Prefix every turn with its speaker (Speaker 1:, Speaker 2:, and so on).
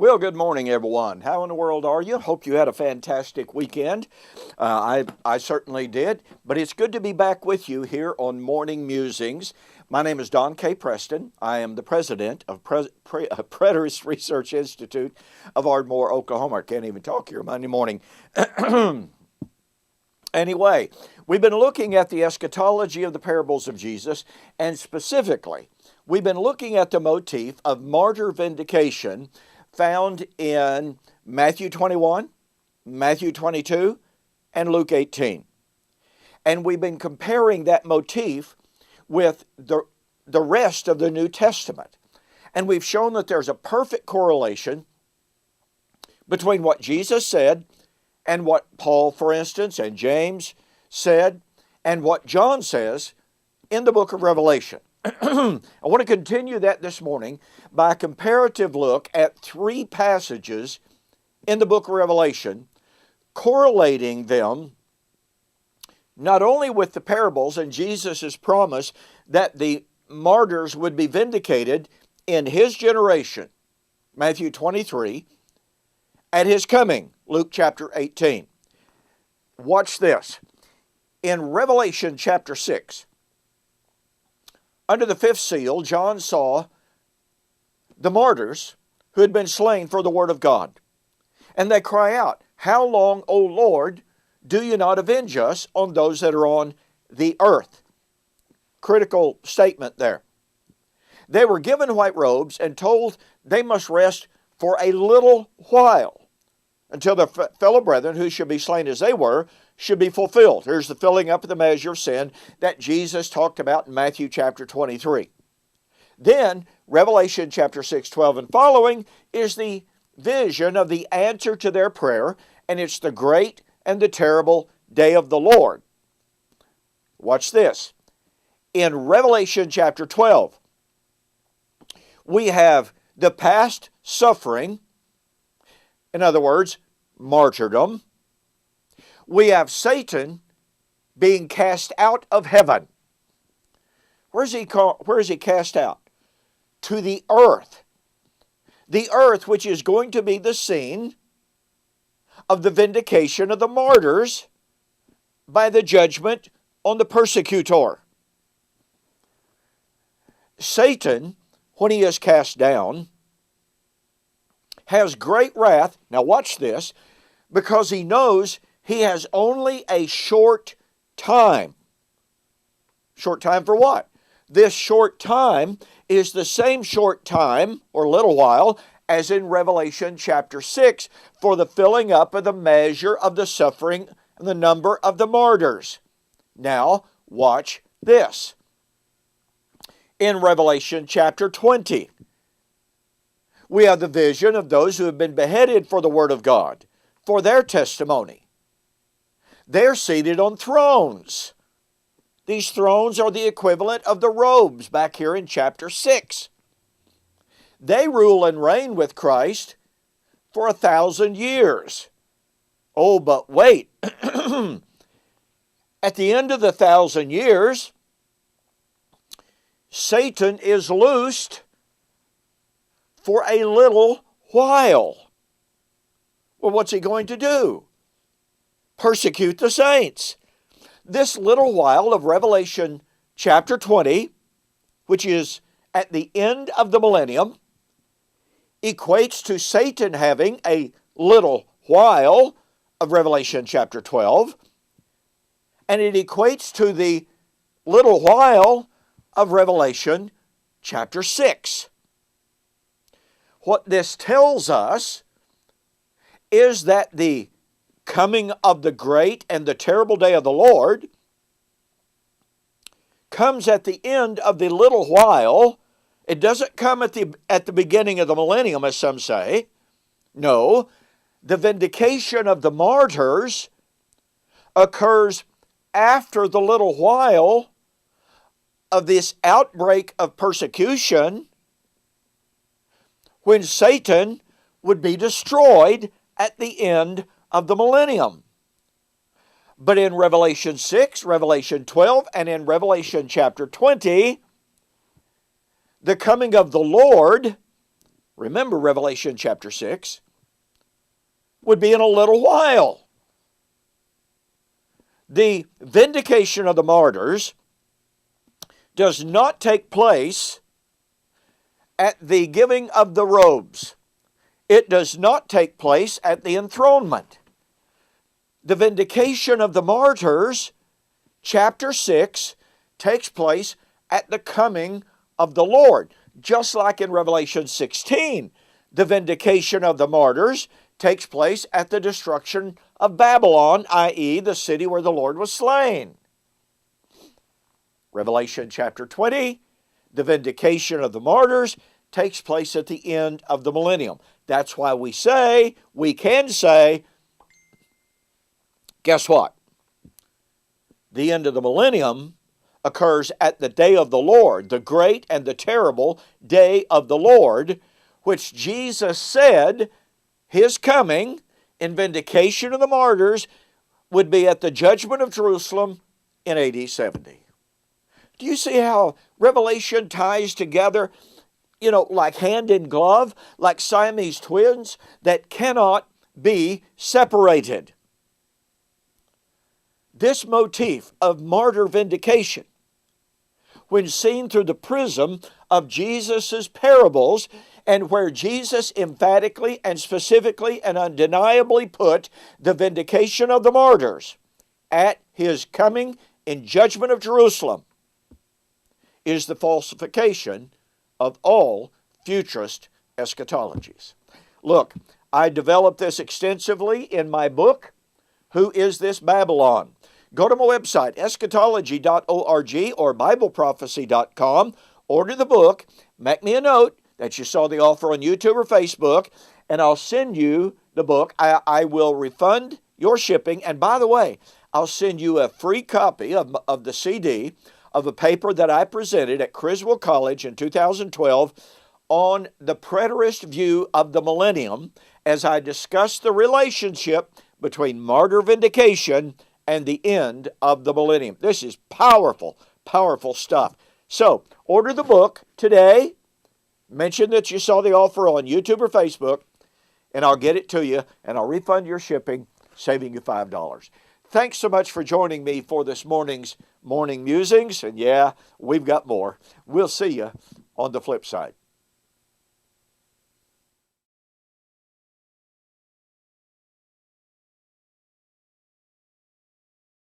Speaker 1: Well, good morning, everyone. How in the world are you? Hope you had a fantastic weekend. I certainly did, but it's good to be back with you here on Morning Musings. My name is Don K. Preston. I am the president of Preterist Research Institute of Ardmore, Oklahoma. I can't even talk here Monday morning. Anyway, we've been looking at the eschatology of the parables of Jesus, and specifically, we've been looking at the motif of martyr vindication found in Matthew 21, Matthew 22, and Luke 18. And we've been comparing that motif with the rest of the New Testament. And we've shown that there's a perfect correlation between what Jesus said and what Paul, for instance, and James said, and what John says in the book of Revelation. I want to continue that this morning by a comparative look at three passages in the book of Revelation, correlating them not only with the parables and Jesus' promise that the martyrs would be vindicated in his generation, Matthew 23, at his coming, Luke chapter 18. Watch this. In Revelation chapter 6, under the fifth seal, John saw the martyrs who had been slain for the word of God. And they cry out, "How long, O Lord, do you not avenge us on those that are on the earth?" Critical statement there. They were given white robes and told they must rest for a little while until their fellow brethren, who should be slain as they were, should be fulfilled. Here's the filling up of the measure of sin that Jesus talked about in Matthew chapter 23. Then, Revelation chapter 6, 12 and following is the vision of the answer to their prayer, and it's the great and the terrible day of the Lord. Watch this. In Revelation chapter 12, we have the past suffering, in other words, martyrdom. We have Satan being cast out of heaven. Where is he cast out? To the earth. The earth, which is going to be the scene of the vindication of the martyrs by the judgment on the persecutor. Satan, when he is cast down, has great wrath. Now watch this, because he knows he has only a short time. Short time for what? This short time is the same short time, or little while, as in Revelation chapter 6, for the filling up of the measure of the suffering and the number of the martyrs. Now, watch this. In Revelation chapter 20, we have the vision of those who have been beheaded for the word of God, for their testimony. They're seated on thrones. These thrones are the equivalent of the robes back here in chapter 6. They rule and reign with Christ for 1,000 years. Oh, but wait. At the end of the 1,000 years, Satan is loosed for a little while. Well, what's he going to do? Persecute the saints. This little while of Revelation chapter 20, which is at the end of the millennium, equates to Satan having a little while of Revelation chapter 12, and it equates to the little while of Revelation chapter 6. What this tells us is that the coming of the great and the terrible day of the Lord comes at the end of the little while. It doesn't come at the beginning of the millennium, as some say. No, the vindication of the martyrs occurs after the little while of this outbreak of persecution, when Satan would be destroyed at the end of the millennium. But in Revelation 6, Revelation 12, and in Revelation chapter 20, the coming of the Lord remember Revelation chapter 6, would be in a little while. The vindication of the martyrs does not take place at the giving of the robes. It does not take place at the enthronement. The vindication of the martyrs, chapter 6, takes place at the coming of the Lord. Just like in Revelation 16, the vindication of the martyrs takes place at the destruction of Babylon, i.e., the city where the Lord was slain. Revelation chapter 20, the vindication of the martyrs takes place at the end of the millennium. That's why we can say, guess what? The end of the millennium occurs at the day of the Lord, the great and the terrible day of the Lord, which Jesus said his coming in vindication of the martyrs would be at the judgment of Jerusalem in AD 70. Do you see how Revelation ties together, like hand in glove, like Siamese twins that cannot be separated? This motif of martyr vindication, when seen through the prism of Jesus' parables, and where Jesus emphatically and specifically and undeniably put the vindication of the martyrs at his coming in judgment of Jerusalem, is the falsification of all futurist eschatologies. Look, I developed this extensively in my book, Who is This Babylon? Go to my website, eschatology.org or bibleprophecy.com, order the book, make me a note that you saw the offer on YouTube or Facebook, and I'll send you the book. I will refund your shipping, and by the way, I'll send you a free copy of the CD of a paper that I presented at Criswell College in 2012 on the preterist view of the millennium as I discussed the relationship between martyr vindication and the end of the millennium. This is powerful, powerful stuff. So, order the book today. Mention that you saw the offer on YouTube or Facebook, and I'll get it to you, and I'll refund your shipping, saving you $5. Thanks so much for joining me for this morning's Morning Musings, and yeah, we've got more. We'll see you on the flip side.